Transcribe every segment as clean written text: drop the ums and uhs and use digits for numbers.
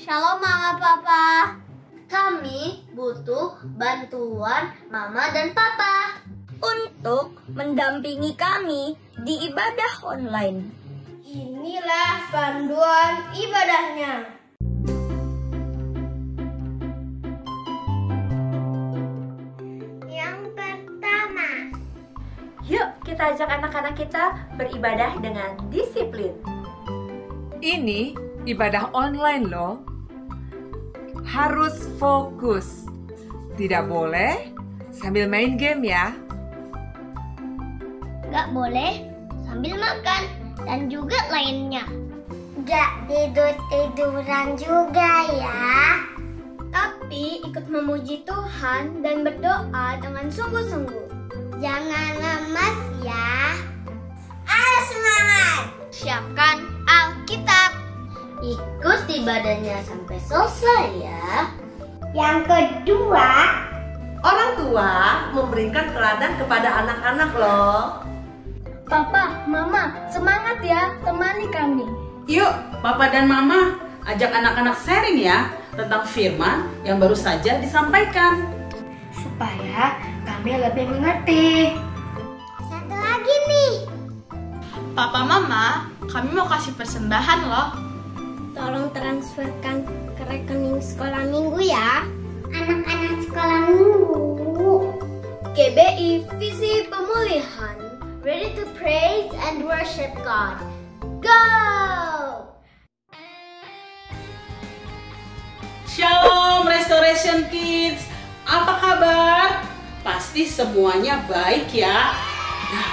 Shalom Mama Papa. Kami butuh bantuan Mama dan Papa untuk mendampingi kami di ibadah online. Inilah panduan ibadahnya. Yang pertama, Yuk kita ajak anak-anak kita beribadah dengan disiplin. Ini ibadah online loh. Harus fokus. Tidak boleh sambil main game ya. gak boleh sambil makan dan juga lainnya. Gak tidur-tiduran juga ya. Tapi ikut memuji Tuhan dan berdoa dengan sungguh-sungguh. Jangan lemas ya. Ayo semangat. Siapkan Alkitab. Ikut ibadahnya sampai selesai ya. Yang kedua, Orang tua memberikan teladan kepada anak-anak loh. Papa, Mama, semangat ya, temani kami. Yuk, Papa dan Mama ajak anak-anak sharing ya tentang firman yang baru saja disampaikan. Supaya kami lebih mengerti. Satu lagi nih. Papa Mama, kami mau kasih persembahan loh. Tolong transferkan ke rekening sekolah minggu ya. Anak-anak sekolah minggu. GBI Visi Pemulihan. Ready to praise and worship God. Go! Shalom Restoration Kids, apa kabar? Pasti semuanya baik ya. Nah,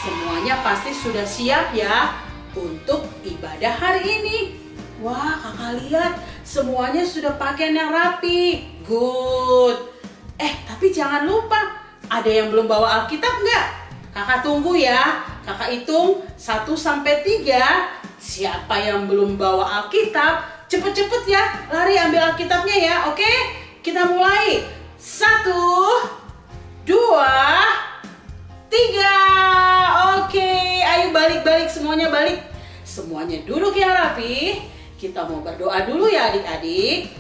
semuanya pasti sudah siap ya untuk ibadah hari ini. Wah, kakak lihat semuanya sudah pakaian yang rapi. Good. Tapi jangan lupa, ada yang belum bawa Alkitab nggak? Kakak tunggu ya. Kakak hitung 1 sampai 3. Siapa yang belum bawa Alkitab, cepet-cepet ya, lari ambil Alkitabnya ya, oke? Kita mulai. 1, 2, 3. Oke, ayo balik-balik, semuanya balik. Semuanya duduk yang rapi. Kita mau berdoa dulu ya adik-adik.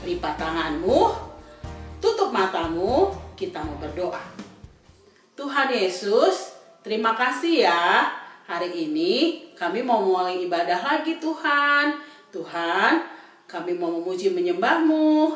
Lipat tanganmu, tutup matamu, kita mau berdoa. Tuhan Yesus, terima kasih ya. Hari ini kami mau mulai ibadah lagi Tuhan. Tuhan, kami mau memuji menyembah-Mu.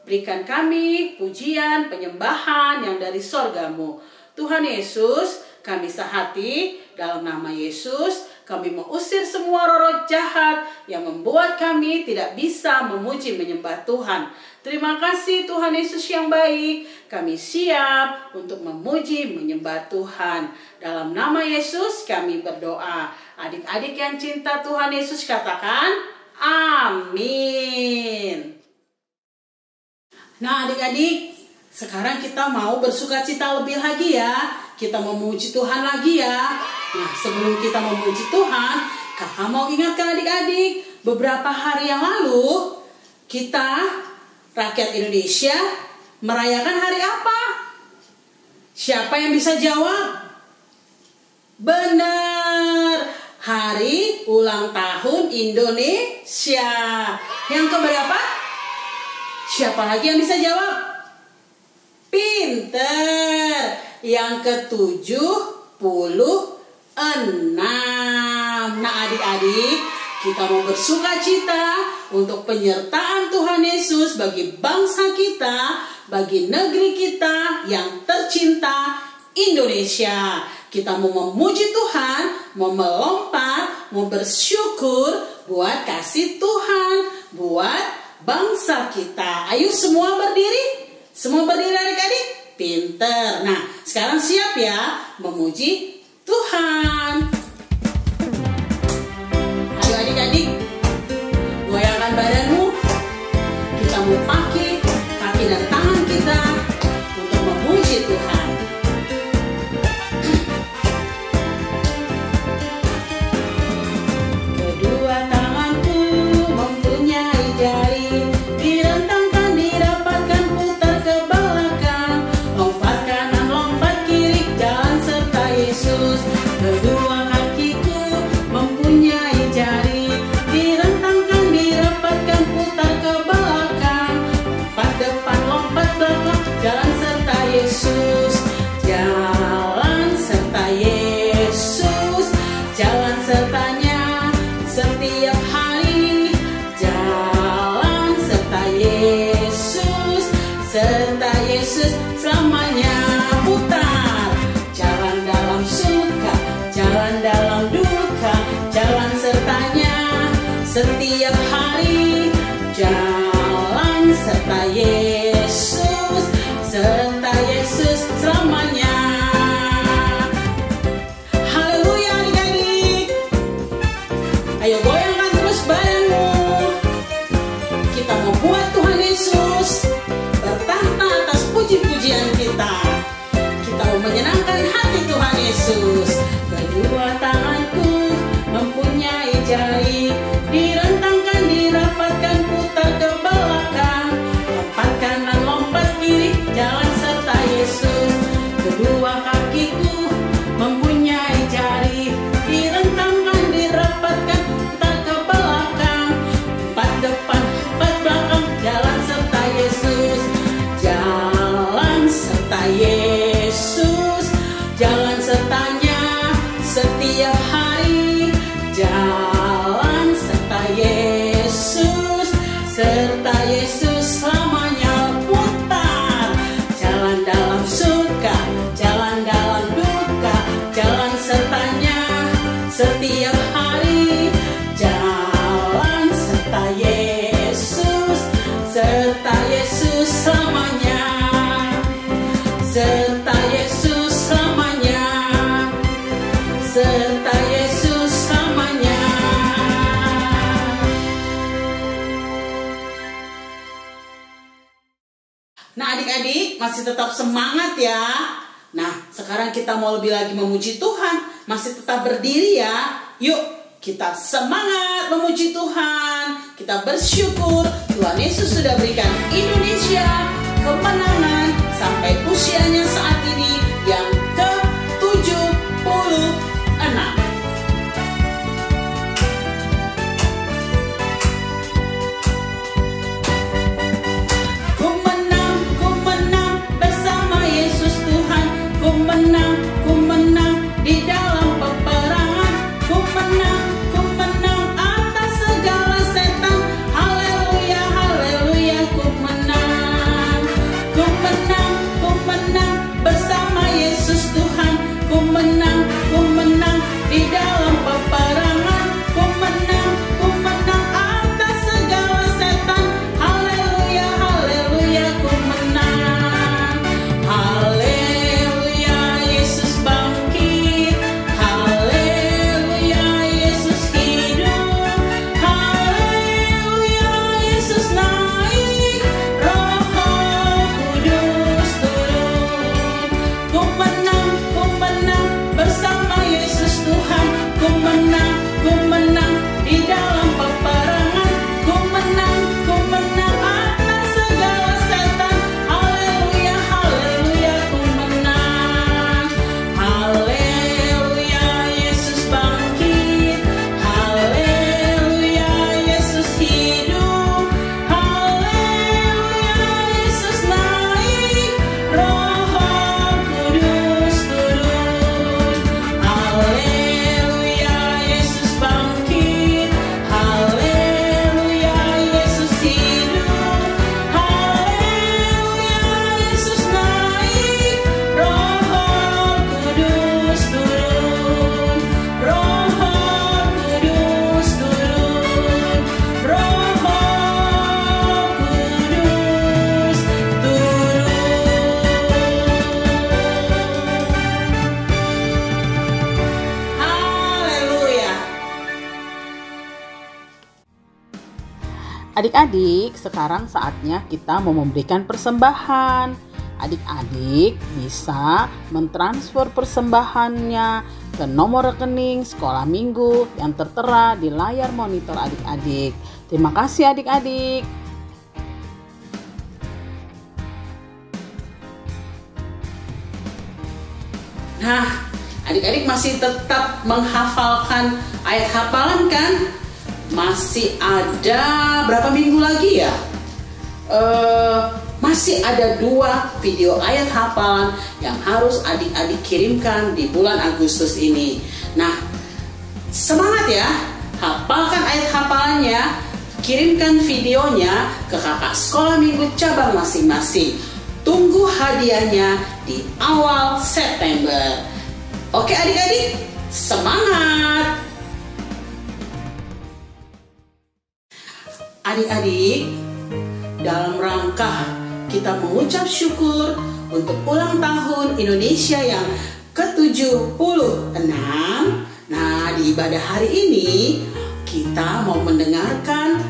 Berikan kami pujian, penyembahan yang dari sorga-Mu. Tuhan Yesus, kami sehati dalam nama Yesus. Kami mengusir semua roh jahat yang membuat kami tidak bisa memuji menyembah Tuhan. Terima kasih Tuhan Yesus yang baik. Kami siap untuk memuji menyembah Tuhan. Dalam nama Yesus kami berdoa. Adik-adik yang cinta Tuhan Yesus katakan amin. Nah adik-adik, sekarang kita mau bersukacita lebih lagi ya. Kita memuji Tuhan lagi ya. Nah, sebelum kita memuji Tuhan, kakak mau ingatkan adik-adik, beberapa hari yang lalu kita rakyat Indonesia merayakan hari apa? Siapa yang bisa jawab? Benar, hari ulang tahun Indonesia. Yang keberapa? Siapa lagi yang bisa jawab? Pinter. Yang ke-76. Nah adik-adik, kita mau bersuka cita untuk penyertaan Tuhan Yesus bagi bangsa kita, bagi negeri kita yang tercinta Indonesia. Kita mau memuji Tuhan, mau melompat, mau bersyukur buat kasih Tuhan, buat bangsa kita. Ayo semua berdiri. Semua berdiri adik-adik. Pinter. Nah, sekarang siap ya memuji Tuhan. Ayo adik-adik, goyangkan badanmu. Kita mau pakai kaki dan tangan kita untuk memuji Tuhan. Kedua tanganku mempunyai jari, direntangkan, dirapatkan, putar ke belakang, lompat kanan, lompat kiri, jalan serta Yesus. Kedua kakiku mempunyai jari, direntangkan, dirapatkan, hari. Jalan serta Yesus selamanya. Haleluya adik-adik. Ayo goyangkan terus badanmu. Kita mau buat Tuhan Yesus bertahta atas puji-pujian kita. Kita mau menyenangkan hati Tuhan Yesus. Kedua tanganku mempunyai jari, direntangkan, dirapatkan, putar ke belakang, lompat kanan, lompat kiri, jalan serta Yesus. Kedua kakiku mempunyai jari, direntangkan, dirapatkan, putar ke belakang, empat depan, empat belakang, jalan serta Yesus. Jalan serta Yesus, jalan sertanya setiap hari. Jalan serta Yesus selamanya. Putar, jalan dalam suka, jalan dalam duka, jalan sertanya setiap hari. Jalan serta Yesus selamanya. Serta Yesus selamanya. Serta Yesus selamanya. Nah adik-adik masih tetap semangat ya. Nah sekarang kita mau lebih lagi memuji Tuhan. Masih tetap berdiri ya. Yuk kita semangat memuji Tuhan. Kita bersyukur Tuhan Yesus sudah berikan Indonesia kemenangan sampai usianya saat ini yang ke-76. Ku menang bersama Yesus Tuhan. Ku menang di dalam peperangan. Ku menang atas segala setan. Haleluya, haleluya, ku menang. Ku menang bersama Yesus Tuhan. Ku menang di dalam peperangan. Ku menang atas segala setan. Haleluya, haleluya, ku menang. Haleluya, Yesus bangkit. Haleluya, Yesus hidup. Haleluya, Yesus naik. Roh Kudus turun. Ku menang bersama Yesus Tuhan. Ku menang di dalam peperangan. Ku menang atas segala setan. Haleluya, haleluya, ku menang. Haleluya, Yesus bangkit. Haleluya, Yesus hidup. Haleluya, Yesus naik. Roh Kudus turun. Haleluya, Yesus bangkit. Haleluya, Yesus hidup. Haleluya, Yesus naik. Roh Kudus turun. Roh Kudus turun. Roh Kudus turun. Haleluya. Adik-adik, sekarang saatnya kita mau memberikan persembahan. Adik-adik bisa mentransfer persembahannya ke nomor rekening sekolah minggu yang tertera di layar monitor adik-adik. Terima kasih adik-adik. Nah, adik-adik masih tetap menghafalkan ayat hafalan kan? Masih ada berapa minggu lagi ya? Masih ada 2 video ayat hafalan yang harus adik-adik kirimkan di bulan Agustus ini. Nah, semangat ya, hafalkan ayat hafalannya, kirimkan videonya ke kakak sekolah minggu cabang masing-masing. Tunggu hadiahnya di awal September. Oke adik-adik, semangat! adik-adik, dalam rangka kita mengucap syukur untuk ulang tahun Indonesia yang ke-76. Nah, di ibadah hari ini kita mau mendengarkan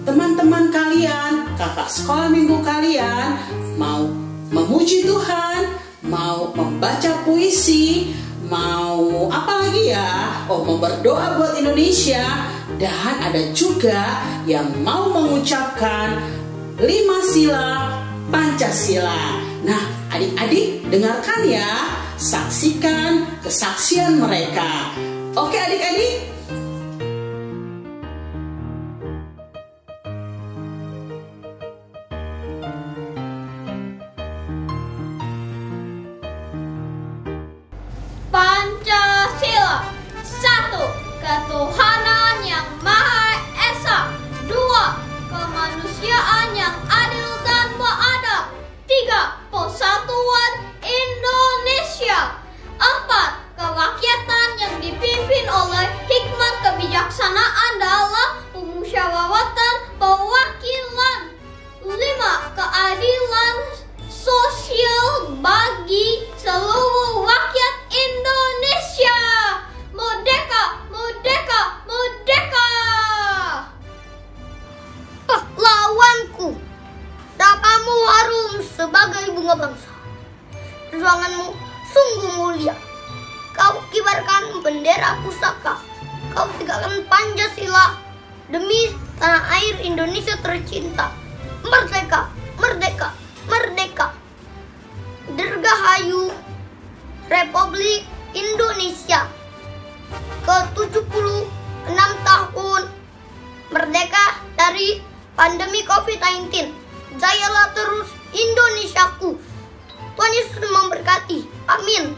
teman-teman kalian, kakak sekolah minggu kalian mau memuji Tuhan, mau membaca puisi, mau apa lagi ya? Oh, mau berdoa buat Indonesia. Dan ada juga yang mau mengucapkan 5 sila Pancasila. Nah, adik-adik dengarkan ya, saksikan kesaksian mereka. Oke adik-adik? Pancasila. 1. Ketuhanan yang Maha Esa. 2. Kemanusiaan yang adil dan beradab. 3. Persatuan Indonesia. 4. Kerakyatan yang dipimpin oleh hikmat kebijaksanaan dalam pemusyawaratan perwakilan. 5. Keadilan sosial bagi seluruh rakyat Indonesia. Merdeka, merdeka, merdeka. Pahlawanku, dapamu harum sebagai bunga bangsa. Perjuanganmu sungguh mulia. Kau kibarkan bendera pusaka. Kau tegakkan Pancasila demi tanah air Indonesia tercinta. Merdeka, merdeka, merdeka. Dirgahayu Republik Indonesia ke-76 tahun merdeka dari pandemi COVID-19. Jayalah terus Indonesiaku. Tuhan Yesus memberkati. Amin.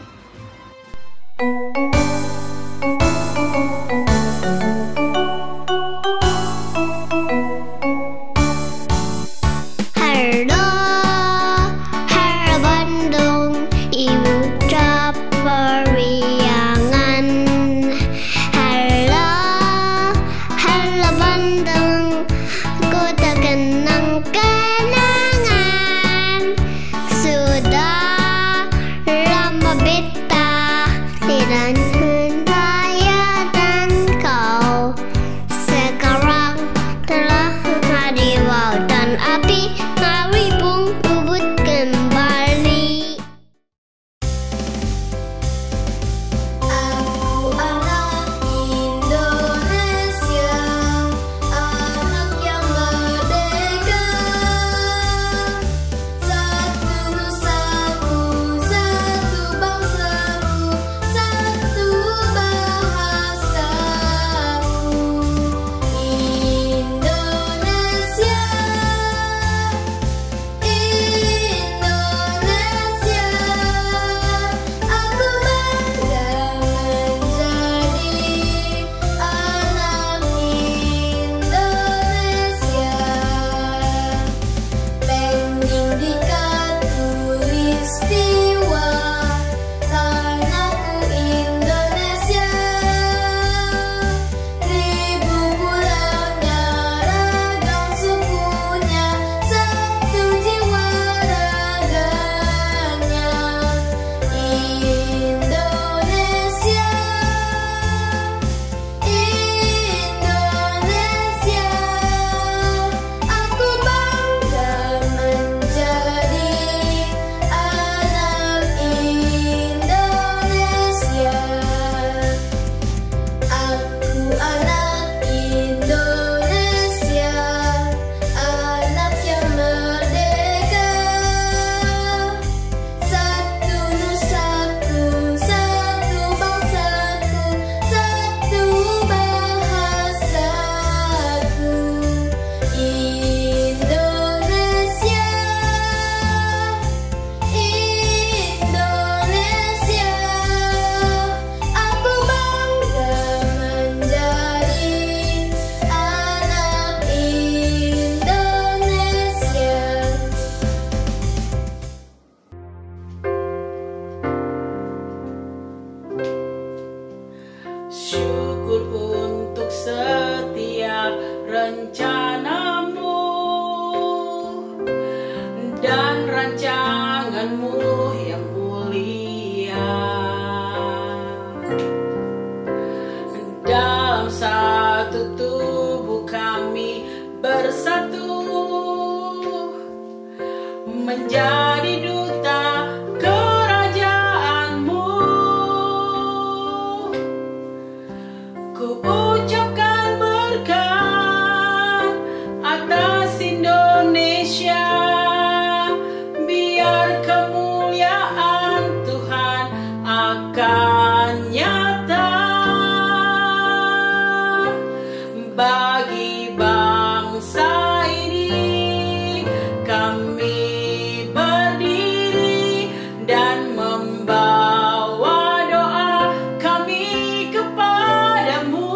Sudah lama beta tidak bersatu menjadi duta kerajaanmu. Ku ucapkan berkat atas Indonesia, biar kemuliaan Tuhan akan nyata. Bagi bangsa ini kami berdiri dan membawa doa kami kepadamu.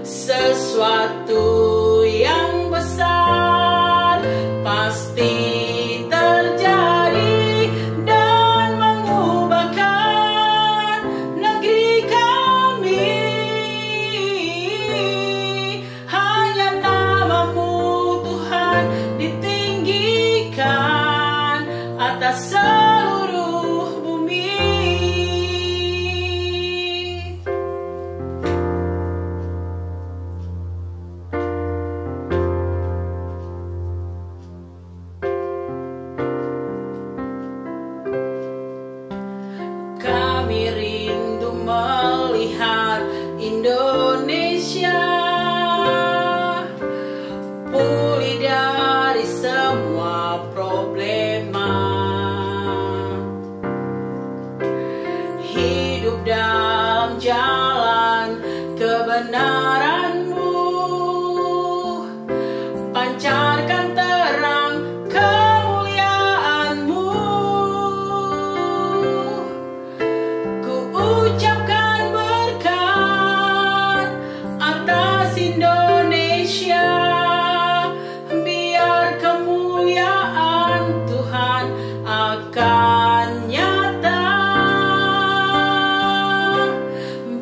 Sesuatu yang besar pasti terjadi dan mengubahkan negeri kami. Hanya namamu Tuhan ditinggikan atas seluruh bumi. Kami rindu melihat Indonesia pulih dari semua problema, hidup dalam jalan kebenaran-Mu, pancarkan terang kemuliaan-Mu. Ku ucapkan berkat atas Indonesia, biar kemuliaan Tuhan akan nyata.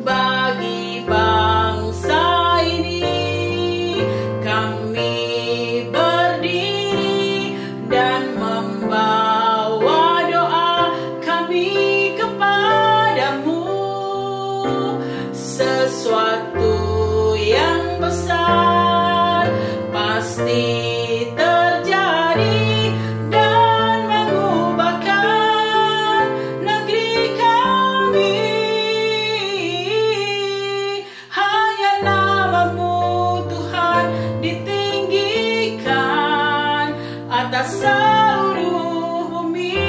Bagi bangsa ini kami berdiri dan membawa doa kami kepadamu. Sesuatu yang besar pasti terjadi dan mengubahkan negeri kami. Hanya namamu Tuhan ditinggikan atas seluruh bumi.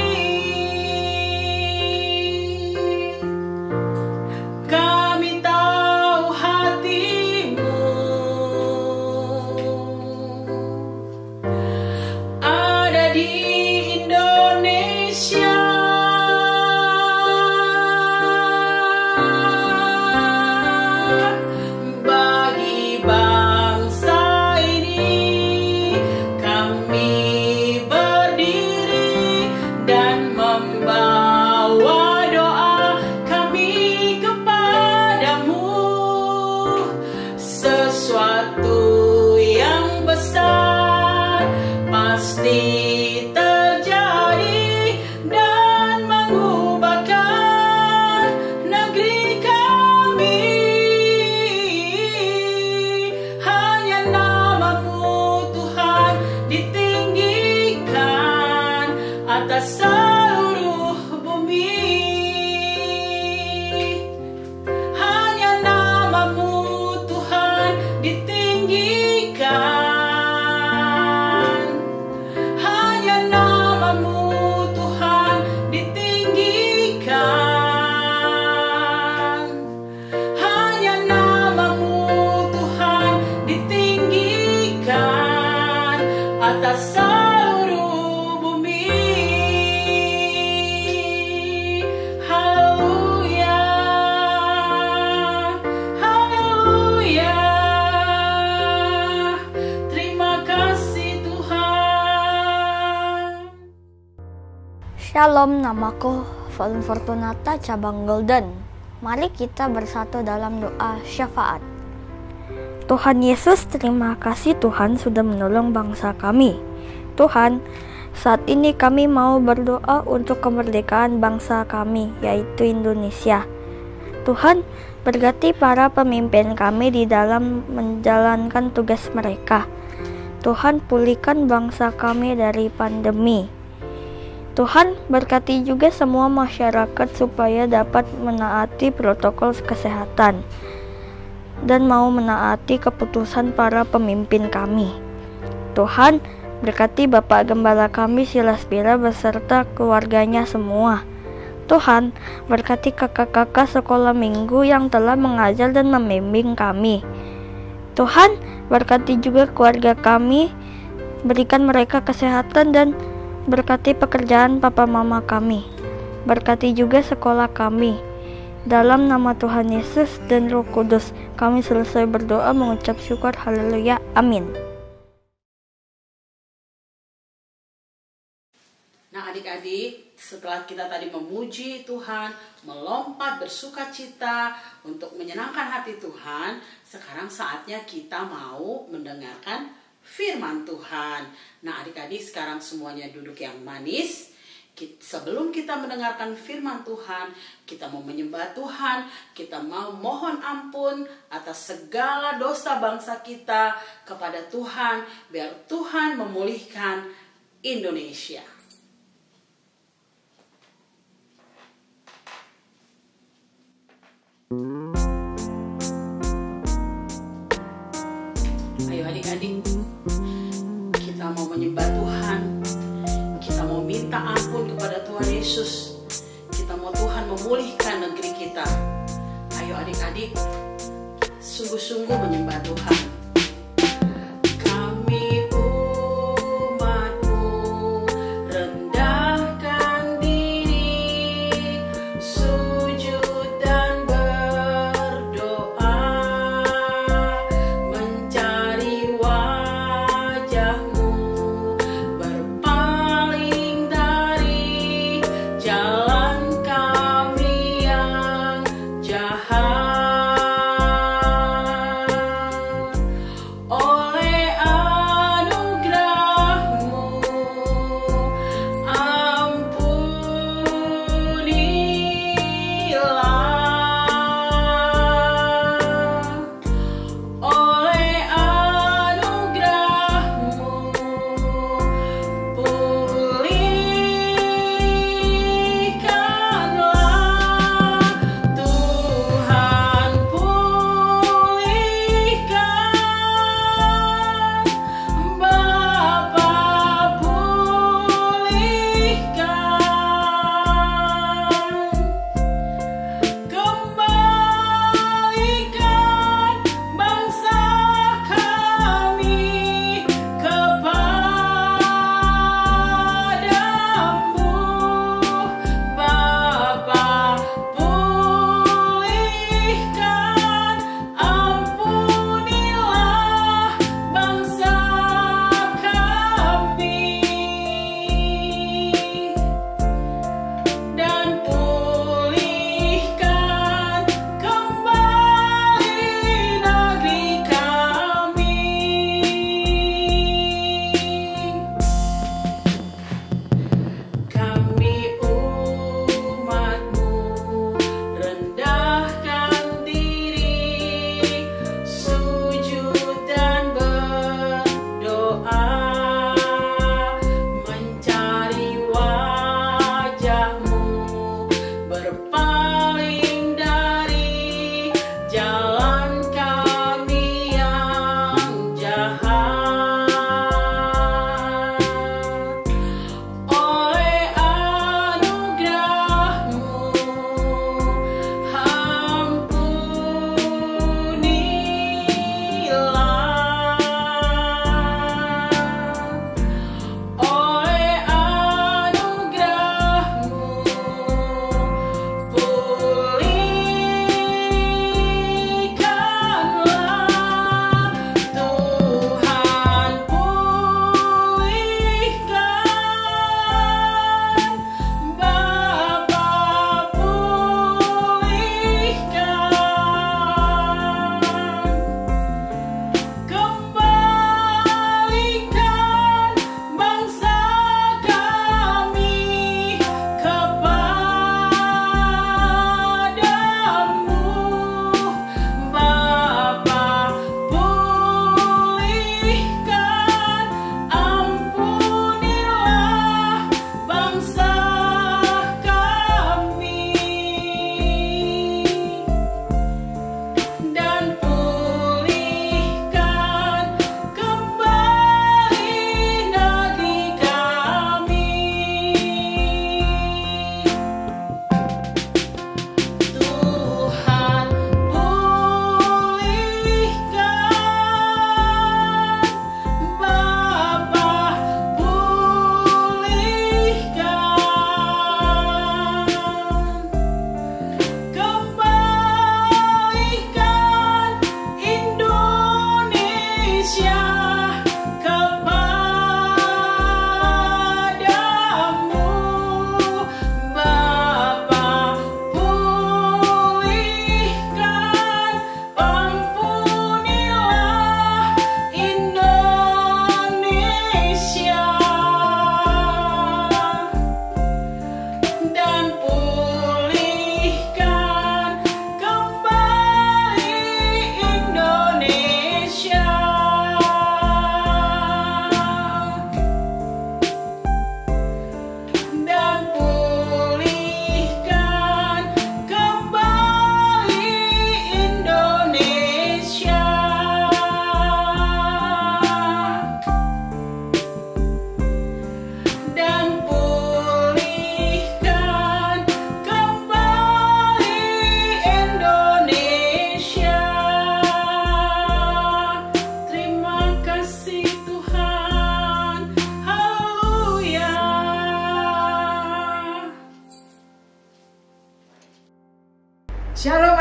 Kami tahu hatimu ada di Indonesia. Bagi bangsa ini kami berdiri dan membawa doa kami kepadamu. Sesuatu yang besar pasti terjadi dan mengubahkan negeri kami. Hanya namamu Tuhan ditinggikan atas seluruh bumi. Hanya namamu Tuhan ditinggikan. Hanya namamu Tuhan ditinggikan. Hanya namamu Tuhan ditinggikan atas seluruh bumi. Haleluya, haleluya. Terima kasih Tuhan. Shalom, namaku Falun Fortunata cabang Golden. Mari kita bersatu dalam doa syafaat. Tuhan Yesus, terima kasih Tuhan sudah menolong bangsa kami. Tuhan, saat ini kami mau berdoa untuk kemerdekaan bangsa kami, yaitu Indonesia. Tuhan, berkati para pemimpin kami di dalam menjalankan tugas mereka. Tuhan pulihkan bangsa kami dari pandemi. Tuhan berkati juga semua masyarakat supaya dapat menaati protokol kesehatan dan mau menaati keputusan para pemimpin kami. Tuhan berkati Bapak Gembala kami Silaspira beserta keluarganya semua. Tuhan berkati kakak-kakak sekolah minggu yang telah mengajar dan membimbing kami. Tuhan berkati juga keluarga kami, berikan mereka kesehatan dan berkati pekerjaan papa mama kami. Berkati juga sekolah kami. Dalam nama Tuhan Yesus dan Roh Kudus, kami selesai berdoa mengucap syukur. Haleluya. Amin. Nah adik-adik, setelah kita tadi memuji Tuhan, melompat bersuka cita untuk menyenangkan hati Tuhan, sekarang saatnya kita mau mendengarkan firman Tuhan. Nah adik-adik, sekarang semuanya duduk yang manis. Sebelum kita mendengarkan firman Tuhan, kita mau menyembah Tuhan, kita mau mohon ampun atas segala dosa bangsa kita kepada Tuhan, biar Tuhan memulihkan Indonesia. Ayo adik-adik, kita mau menyembah Tuhan, kita mau minta ampun kepada Tuhan Yesus, kita mau Tuhan memulihkan negeri kita. Ayo adik-adik, sungguh-sungguh menyembah Tuhan. Kami umat-Mu rendahkan diri, sujud dan berdoa, mencari wajah-Mu, berpaling dari jalan kami yang jahat.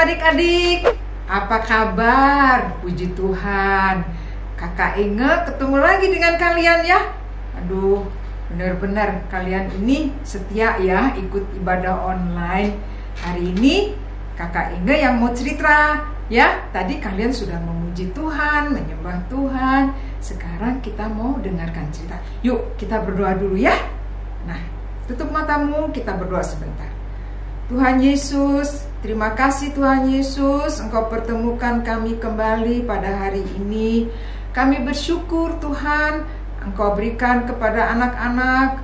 adik-adik. Apa kabar? Puji Tuhan. Kakak Inge ketemu lagi dengan kalian ya. Aduh, benar-benar kalian ini setia ya ikut ibadah online. Hari ini Kakak Inge yang mau cerita ya. Tadi kalian sudah memuji Tuhan, menyembah Tuhan. Sekarang kita mau dengarkan cerita. Yuk kita berdoa dulu ya. Nah, tutup matamu, kita berdoa sebentar. Tuhan Yesus, terima kasih Tuhan Yesus, Engkau pertemukan kami kembali pada hari ini. Kami bersyukur Tuhan, Engkau berikan kepada anak-anak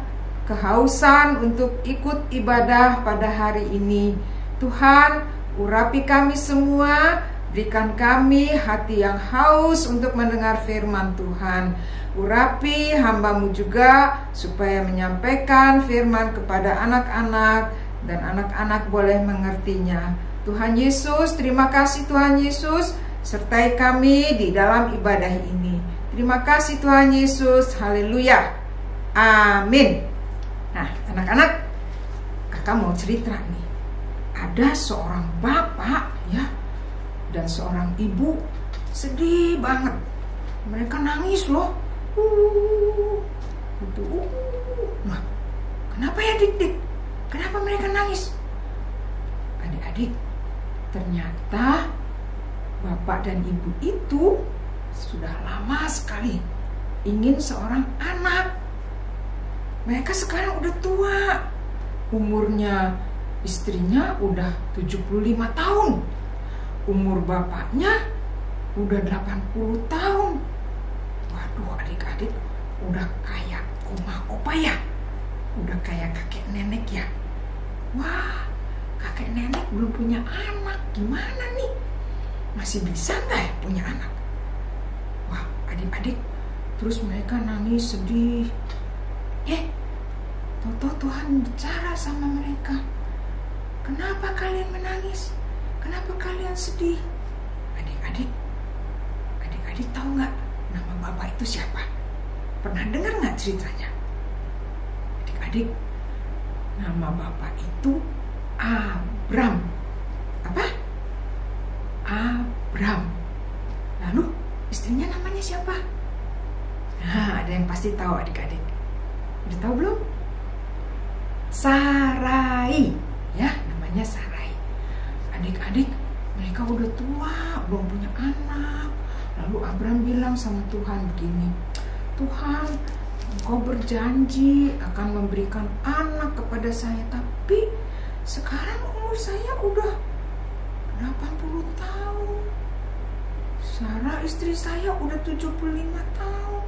kehausan untuk ikut ibadah pada hari ini. Tuhan, urapi kami semua, berikan kami hati yang haus untuk mendengar firman Tuhan. Urapi hamba-Mu juga supaya menyampaikan firman kepada anak-anak dan anak-anak boleh mengertinya. Tuhan Yesus, terima kasih Tuhan Yesus, sertai kami di dalam ibadah ini. Terima kasih Tuhan Yesus, haleluya, amin. Nah anak-anak, kakak mau cerita nih. Ada seorang bapak ya dan seorang ibu sedih banget. Mereka nangis loh. Nah, kenapa ya dik-dik? Kenapa mereka nangis? Adik-adik, ternyata bapak dan ibu itu sudah lama sekali ingin seorang anak. Mereka sekarang udah tua. Umurnya istrinya udah 75 tahun. Umur bapaknya udah 80 tahun. Waduh adik-adik, udah kayak oma opa ya. Udah kayak kakek nenek ya. Wah, kakek nenek belum punya anak. Gimana nih? Masih bisa nggak ya punya anak? Wah, adik-adik, terus mereka nangis sedih. Toto Tuhan bicara sama mereka. Kenapa kalian menangis? Kenapa kalian sedih? Adik-adik tahu nggak nama bapak itu siapa? Pernah dengar nggak ceritanya? Adik, nama bapak itu Abram. Apa? Abram. Lalu istrinya namanya siapa? Nah, ada yang pasti tahu adik-adik. Udah tahu belum? Sarai. Ya, namanya Sarai. Adik-adik, mereka udah tua, belum punya anak. Lalu Abram bilang sama Tuhan begini, Tuhan, Engkau berjanji akan memberikan anak kepada saya, tapi sekarang umur saya udah 80 tahun. Sarah istri saya udah 75 tahun.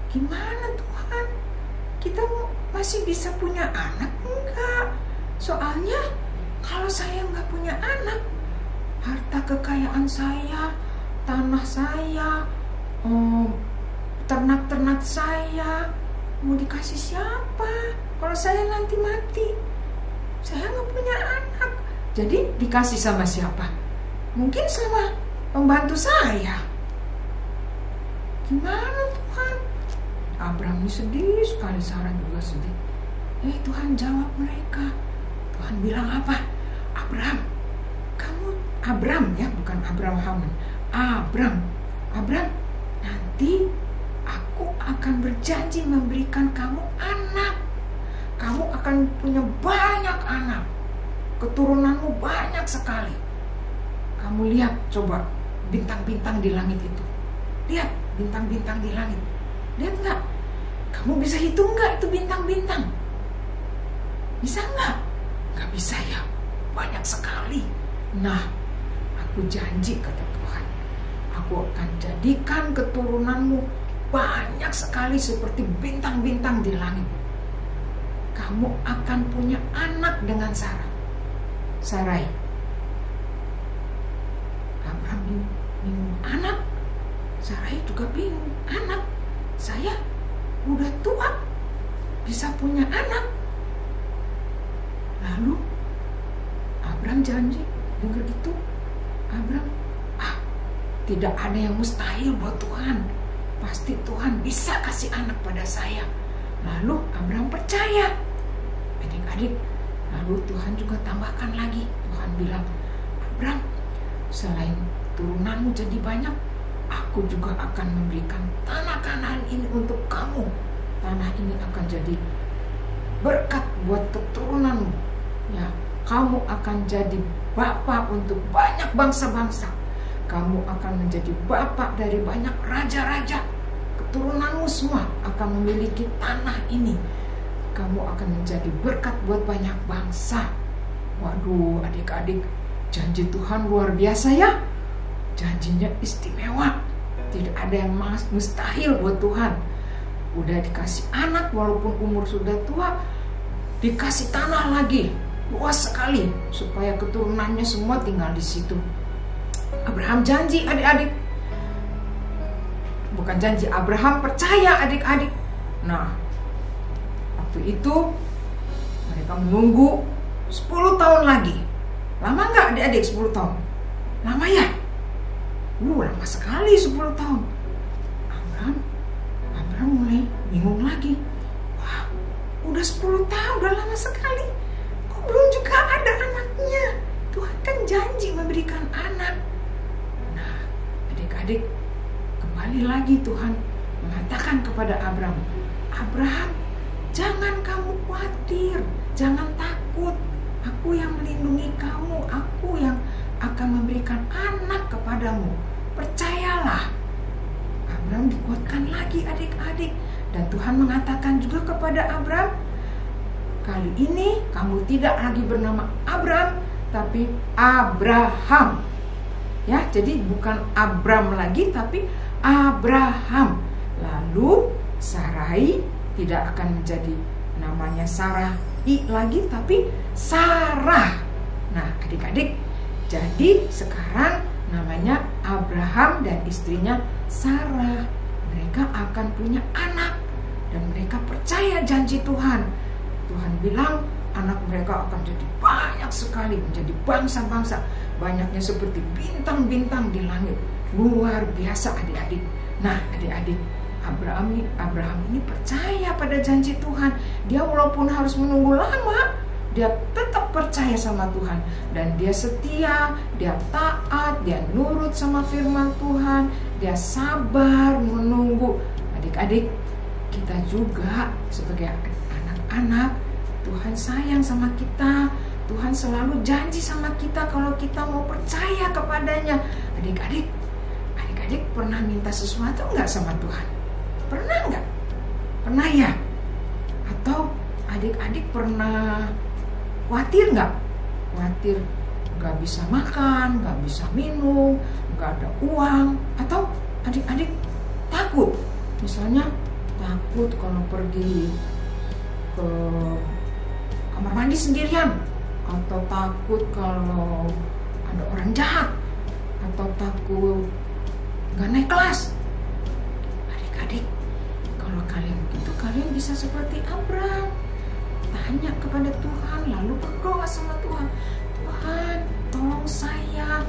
Gimana Tuhan? Kita masih bisa punya anak enggak? Soalnya kalau saya nggak punya anak, harta kekayaan saya, tanah saya, ternak-ternak saya mau dikasih siapa? Kalau saya nanti mati, saya nggak punya anak. Jadi dikasih sama siapa? Mungkin sama pembantu saya. Gimana Tuhan? Abram ini sedih sekali, Sarah juga sedih. Tuhan jawab mereka. Tuhan bilang apa? Abram ya, bukan Abraham. Abram, nanti aku akan berjanji memberikan kamu anak. Kamu akan punya banyak anak. Keturunanmu banyak sekali. Kamu lihat coba bintang-bintang di langit itu. Lihat bintang-bintang di langit. Lihat nggak? Kamu bisa hitung nggak itu bintang-bintang? Bisa nggak? Nggak bisa ya. Banyak sekali. Nah, aku janji kata Tuhan, aku akan jadikan keturunanmu banyak sekali seperti bintang-bintang di langit. Kamu akan punya anak dengan Sarai. Abraham bingung, anak. Sarai juga bingung, anak. Saya udah tua, bisa punya anak. Lalu Abraham janji, dengar gitu, Abraham, tidak ada yang mustahil buat Tuhan. Pasti Tuhan bisa kasih anak pada saya. Lalu Abraham percaya. Adik-adik, lalu Tuhan juga tambahkan lagi. Tuhan bilang, Abram, selain turunanmu jadi banyak, aku juga akan memberikan tanah Kanaan ini untuk kamu. Tanah ini akan jadi berkat buat keturunanmu. Ya, kamu akan jadi bapak untuk banyak bangsa-bangsa. Kamu akan menjadi bapak dari banyak raja-raja. Keturunanmu semua akan memiliki tanah ini. Kamu akan menjadi berkat buat banyak bangsa. Waduh, adik-adik, janji Tuhan luar biasa ya. Janjinya istimewa. Tidak ada yang mustahil buat Tuhan. Udah dikasih anak walaupun umur sudah tua, dikasih tanah lagi luas sekali supaya keturunannya semua tinggal di situ. Abraham janji, adik-adik. Bukan janji, Abraham percaya, adik-adik. Nah, waktu itu mereka menunggu 10 tahun lagi. Lama nggak adik-adik 10 tahun? Lama ya? Lama sekali 10 tahun. Abraham mulai bingung lagi. Wah, udah 10 tahun, udah lama sekali. Kok belum juga ada anaknya? Tuhan kan janji memberikan anak. Nah, adik-adik, kembali lagi Tuhan mengatakan kepada Abraham, Abraham, jangan kamu khawatir, jangan takut. Aku yang melindungi kamu, aku yang akan memberikan anak kepadamu. Percayalah. Abraham dikuatkan lagi, adik-adik. Dan Tuhan mengatakan juga kepada Abraham, kali ini kamu tidak lagi bernama Abraham, tapi Abraham. Ya, jadi bukan Abram lagi, tapi Abraham. Lalu Sarai tidak akan menjadi namanya Sarai lagi, tapi Sarah. Nah, adik-adik, jadi sekarang namanya Abraham dan istrinya Sarah. Mereka akan punya anak dan mereka percaya janji Tuhan. Tuhan bilang anak mereka akan jadi banyak sekali, menjadi bangsa-bangsa. Banyaknya seperti bintang-bintang di langit. Luar biasa, adik-adik. Nah, adik-adik, Abraham ini percaya pada janji Tuhan. Dia walaupun harus menunggu lama, dia tetap percaya sama Tuhan. Dan dia setia, dia taat, dia nurut sama firman Tuhan. Dia sabar menunggu. Adik-adik, kita juga sebagai anak-anak, Tuhan sayang sama kita. Tuhan selalu janji sama kita kalau kita mau percaya kepadanya. Adik-adik pernah minta sesuatu nggak sama Tuhan? Pernah nggak? Pernah ya? Atau adik-adik pernah khawatir nggak? Khawatir nggak bisa makan, nggak bisa minum, nggak ada uang. Atau adik-adik takut? Misalnya takut kalau pergi ke kamar mandi sendirian. Atau takut kalau ada orang jahat. Atau takut nggak naik kelas. Adik-adik, kalau kalian begitu, kalian bisa seperti Abraham, tanya kepada Tuhan, lalu berdoa sama Tuhan. Tuhan, tolong saya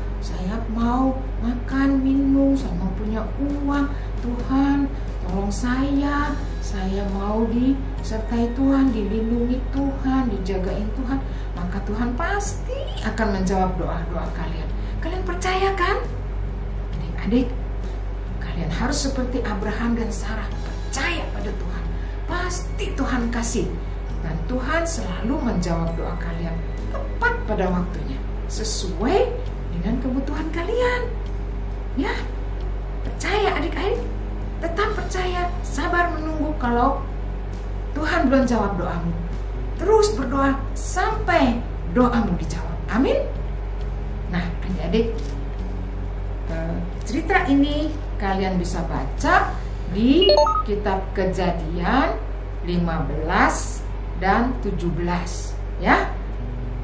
mau makan, minum, saya mau punya uang. Tuhan, tolong saya mau disertai Tuhan, dilindungi Tuhan, dijagain Tuhan. Maka Tuhan pasti akan menjawab doa-doa kalian. Kalian percaya kan? Adik-adik, kalian harus seperti Abraham dan Sarah, percaya pada Tuhan. Pasti Tuhan kasih. Dan Tuhan selalu menjawab doa kalian tepat pada waktunya, sesuai dengan kebutuhan kalian. Ya, percaya adik-adik, tetap percaya, sabar menunggu kalau Tuhan belum jawab doamu. Terus berdoa sampai doamu dijawab. Amin. Nah, adik-adik, cerita ini kalian bisa baca di kitab Kejadian 15 dan 17 ya.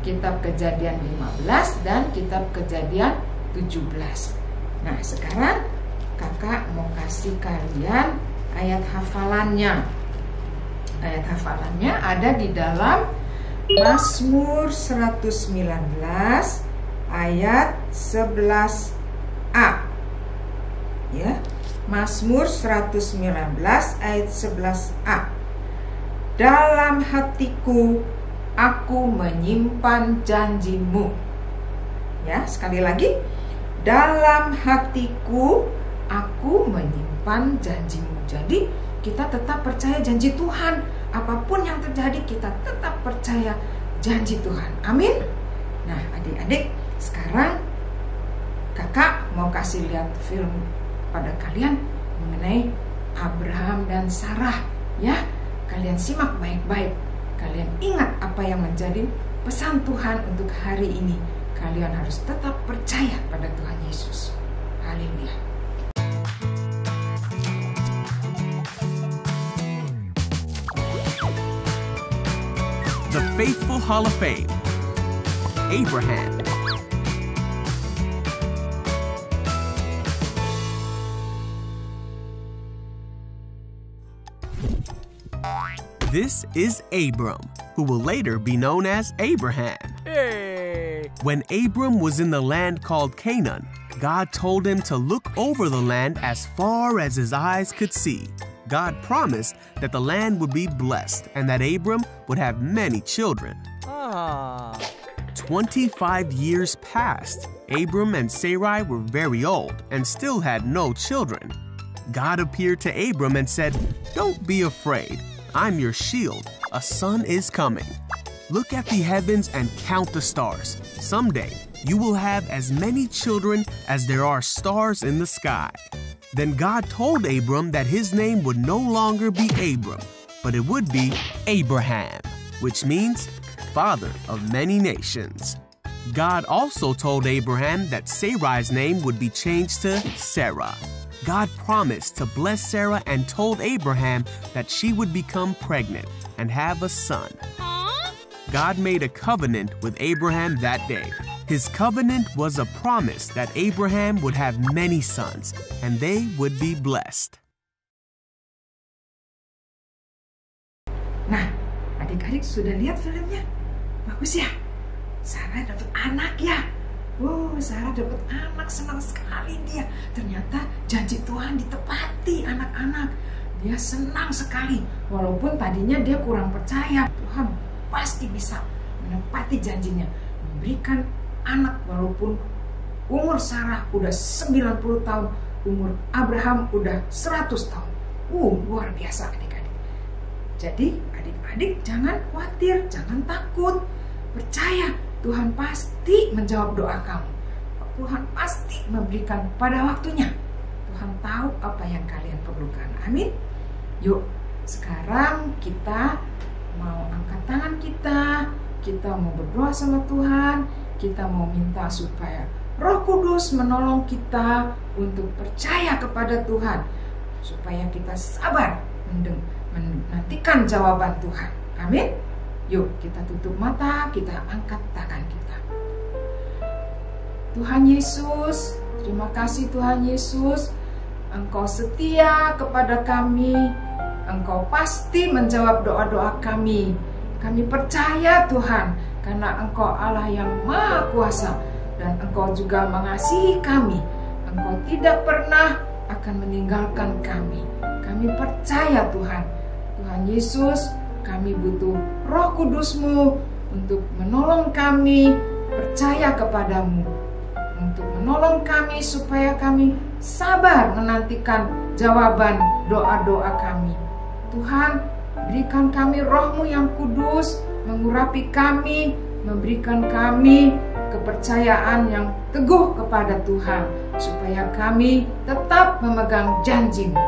Kitab Kejadian 15 dan kitab Kejadian 17. Nah, sekarang kakak mau kasih kalian ayat hafalannya. Ayat hafalannya ada di dalam Mazmur 119 ayat 11a. Ya, Mazmur 119 ayat 11a. Dalam hatiku aku menyimpan janjimu. Ya, sekali lagi. Dalam hatiku aku menyimpan janjimu. Jadi kita tetap percaya janji Tuhan. Apapun yang terjadi kita tetap percaya janji Tuhan. Amin. Nah, adik-adik, sekarang kakak mau kasih lihat film pada kalian mengenai Abraham dan Sarah. Ya, kalian simak baik-baik. Kalian ingat apa yang menjadi pesan Tuhan untuk hari ini. Kalian harus tetap percaya pada Tuhan Yesus. Haleluya. The Faithful Hall of Fame. Abraham. This is Abram, who will later be known as Abraham. When Abram was in the land called Canaan, God told him to look over the land as far as his eyes could see. God promised that the land would be blessed and that Abram would have many children. 25 years passed. Abram and Sarai were very old and still had no children. God appeared to Abram and said, "Don't be afraid. I'm your shield. A son is coming. Look at the heavens and count the stars. Someday you will have as many children as there are stars in the sky." Then God told Abram that his name would no longer be Abram, but it would be Abraham, which means father of many nations. God also told Abraham that Sarai's name would be changed to Sarah. God promised to bless Sarah and told Abraham that she would become pregnant and have a son. God made a covenant with Abraham that day. His covenant was a promise that Abraham would have many sons and they would be blessed. Nah, adik-adik sudah lihat filmnya? Bagus ya? Sarah dapat anak ya? Sarah dapat anak, senang sekali dia. Ternyata janji Tuhan ditepati anak-anak. Dia senang sekali. Walaupun tadinya dia kurang percaya. Tuhan pasti bisa menepati janjinya. Memberikan anak walaupun umur Sarah udah 90 tahun. Umur Abraham udah 100 tahun. Luar biasa adik-adik. Jadi adik-adik jangan khawatir, jangan takut. Percaya Tuhan pasti menjawab doa kamu. Tuhan pasti memberikan pada waktunya. Tuhan tahu apa yang kalian perlukan. Amin. Yuk, sekarang kita mau angkat tangan kita. Kita mau berdoa sama Tuhan. Kita mau minta supaya Roh Kudus menolong kita untuk percaya kepada Tuhan. Supaya kita sabar menantikan jawaban Tuhan. Amin. Yuk kita tutup mata, kita angkat tangan kita. Tuhan Yesus, terima kasih Tuhan Yesus. Engkau setia kepada kami. Engkau pasti menjawab doa-doa kami. Kami percaya Tuhan, karena Engkau Allah yang Maha Kuasa. Dan Engkau juga mengasihi kami. Engkau tidak pernah akan meninggalkan kami. Kami percaya Tuhan. Tuhan Yesus, kami butuh Roh Kudus-Mu untuk menolong kami percaya kepadamu, untuk menolong kami supaya kami sabar menantikan jawaban doa-doa kami. Tuhan, berikan kami Roh-Mu yang kudus, mengurapi kami, memberikan kami kepercayaan yang teguh kepada Tuhan, supaya kami tetap memegang janji-Mu.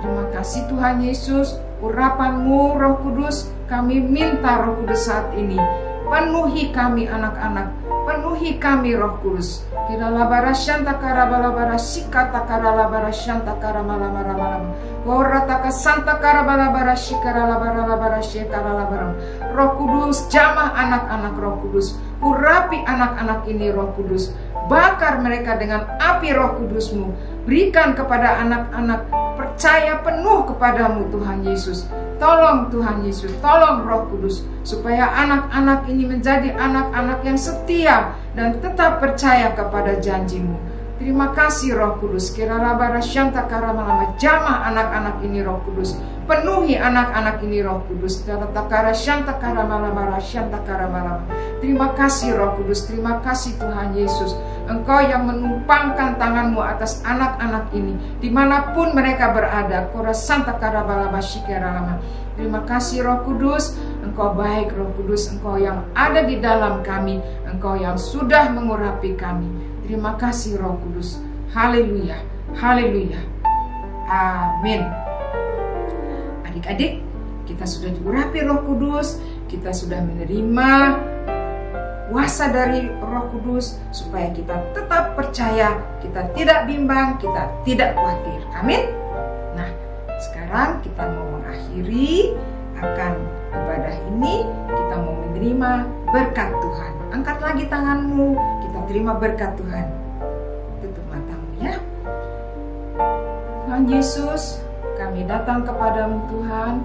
Terima kasih Tuhan Yesus. Urapan-Mu Roh Kudus, kami minta Roh Kudus saat ini. Penuhi kami anak-anak, penuhi kami Roh Kudus. Kirala barasyanta karabala barasikata karala barasyanta karamala maramala. Warataka santa karabala barasikara labara barasikara labara. Roh Kudus, jamah anak-anak Roh Kudus. Urapi anak-anak ini Roh Kudus. Bakar mereka dengan api Roh Kudus-Mu. Berikan kepada anak-anak percaya penuh kepadamu Tuhan Yesus. Tolong Tuhan Yesus, tolong Roh Kudus, supaya anak-anak ini menjadi anak-anak yang setia dan tetap percaya kepada janji-Mu. Terima kasih Roh Kudus. Kiralabara syanta karamalama, jamah anak-anak ini Roh Kudus. Penuhi anak-anak ini Roh Kudus. Takara syanta karamalama, syanta karamalama. Terima kasih Roh Kudus. Terima kasih Tuhan Yesus. Engkau yang menumpangkan tanganmu atas anak-anak ini dimanapun mereka berada. Kora santa karabalama shikeralama. Terima kasih Roh Kudus. Engkau baik Roh Kudus. Engkau yang ada di dalam kami. Engkau yang sudah mengurapi kami. Terima kasih Roh Kudus. Haleluya. Haleluya. Amin. Adik-adik, kita sudah diurapi Roh Kudus. Kita sudah menerima kuasa dari Roh Kudus supaya kita tetap percaya, kita tidak bimbang, kita tidak khawatir. Amin. Nah, sekarang kita mau mengakhiri akan ibadah ini. Kita mau menerima berkat Tuhan. Angkat lagi tanganmu, kita terima berkat Tuhan. Tutup matamu ya. Tuhan Yesus, kami datang kepadamu Tuhan.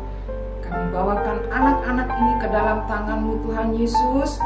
Kami bawakan anak-anak ini ke dalam tanganmu Tuhan Yesus.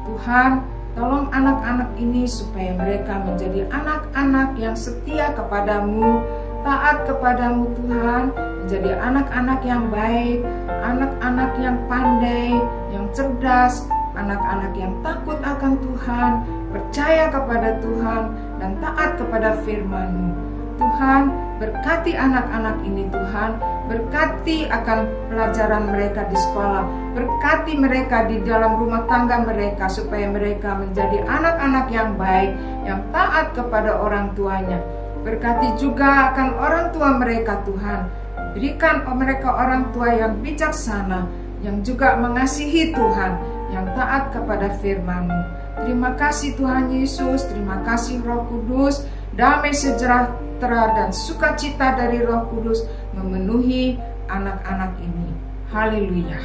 Tuhan, tolong anak-anak ini supaya mereka menjadi anak-anak yang setia kepadamu, taat kepadamu Tuhan, menjadi anak-anak yang baik, anak-anak yang pandai, yang cerdas, anak-anak yang takut akan Tuhan, percaya kepada Tuhan, dan taat kepada firman-Mu. Tuhan, berkati anak-anak ini Tuhan, berkati akan pelajaran mereka di sekolah, berkati mereka di dalam rumah tangga mereka, supaya mereka menjadi anak-anak yang baik, yang taat kepada orang tuanya. Berkati juga akan orang tua mereka Tuhan, berikan mereka orang tua yang bijaksana, yang juga mengasihi Tuhan, yang taat kepada firman-Mu. Terima kasih Tuhan Yesus, terima kasih Roh Kudus. Damai sejahtera dan sukacita dari Roh Kudus memenuhi anak-anak ini. Haleluya.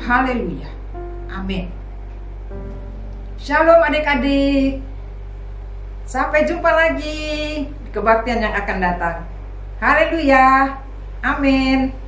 Haleluya. Amin. Shalom adik-adik. Sampai jumpa lagi di kebaktian yang akan datang. Haleluya. Amin.